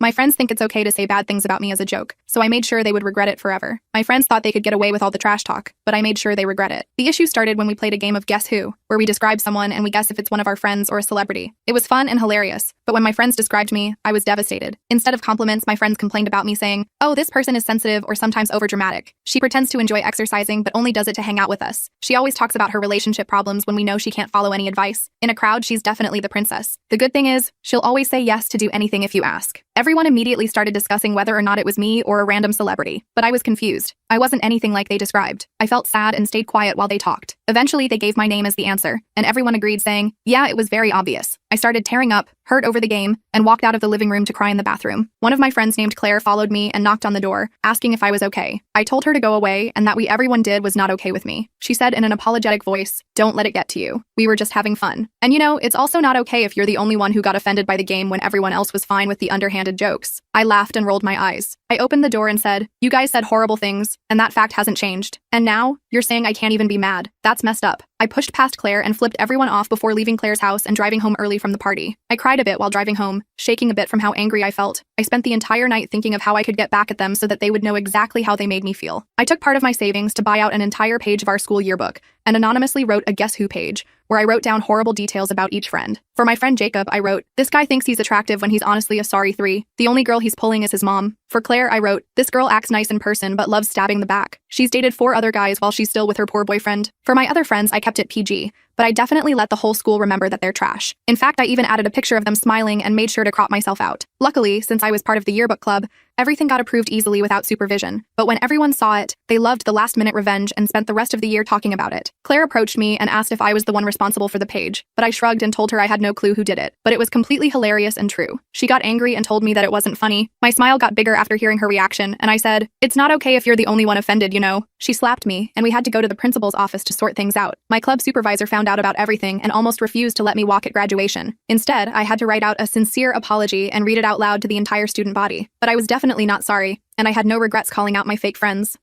My friends think it's okay to say bad things about me as a joke, so I made sure they would regret it forever. My friends thought they could get away with all the trash talk, but I made sure they regret it. The issue started when we played a game of Guess Who, where we describe someone and we guess if it's one of our friends or a celebrity. It was fun and hilarious, but when my friends described me, I was devastated. Instead of compliments, my friends complained about me saying, "Oh, this person is sensitive or sometimes overdramatic. She pretends to enjoy exercising but only does it to hang out with us. She always talks about her relationship problems when we know she can't follow any advice. In a crowd, she's definitely the princess. The good thing is, she'll always say yes to do anything if you ask." Everyone immediately started discussing whether or not it was me or a random celebrity, but I was confused. I wasn't anything like they described. I felt sad and stayed quiet while they talked. Eventually, they gave my name as the answer, and everyone agreed saying, yeah, it was very obvious. I started tearing up, hurt over the game, and walked out of the living room to cry in the bathroom. One of my friends named Claire followed me and knocked on the door, asking if I was okay. I told her to go away and that everyone did was not okay with me. She said in an apologetic voice, "Don't let it get to you. We were just having fun." And you know, it's also not okay if you're the only one who got offended by the game when everyone else was fine with the underhanded jokes. I laughed and rolled my eyes. I opened the door and said, "You guys said horrible things, and that fact hasn't changed. And now, you're saying I can't even be mad. That's messed up." I pushed past Claire and flipped everyone off before leaving Claire's house and driving home early from the party. I cried a bit while driving home, shaking a bit from how angry I felt. I spent the entire night thinking of how I could get back at them so that they would know exactly how they made me feel. I took part of my savings to buy out an entire page of our school yearbook and anonymously wrote a Guess Who page, where I wrote down horrible details about each friend. For my friend Jacob, I wrote, "This guy thinks he's attractive when he's honestly a sorry 3. The only girl he's pulling is his mom." For Claire, I wrote, "This girl acts nice in person but loves stabbing the back. She's dated 4 other guys while she's still with her poor boyfriend." For my other friends, I kept it PG, but I definitely let the whole school remember that they're trash. In fact, I even added a picture of them smiling and made sure to crop myself out. Luckily, since I was part of the yearbook club, everything got approved easily without supervision. But when everyone saw it, they loved the last-minute revenge and spent the rest of the year talking about it. Claire approached me and asked if I was the one responsible for the page, but I shrugged and told her I had no clue who did it. But it was completely hilarious and true. She got angry and told me that it wasn't funny. My smile got bigger after hearing her reaction, and I said, "It's not okay if you're the only one offended, you know." She slapped me, and we had to go to the principal's office to sort things out. My club supervisor found out about everything and almost refused to let me walk at graduation. Instead, I had to write out a sincere apology and read it out loud to the entire student body. But I was definitely not sorry, and I had no regrets calling out my fake friends.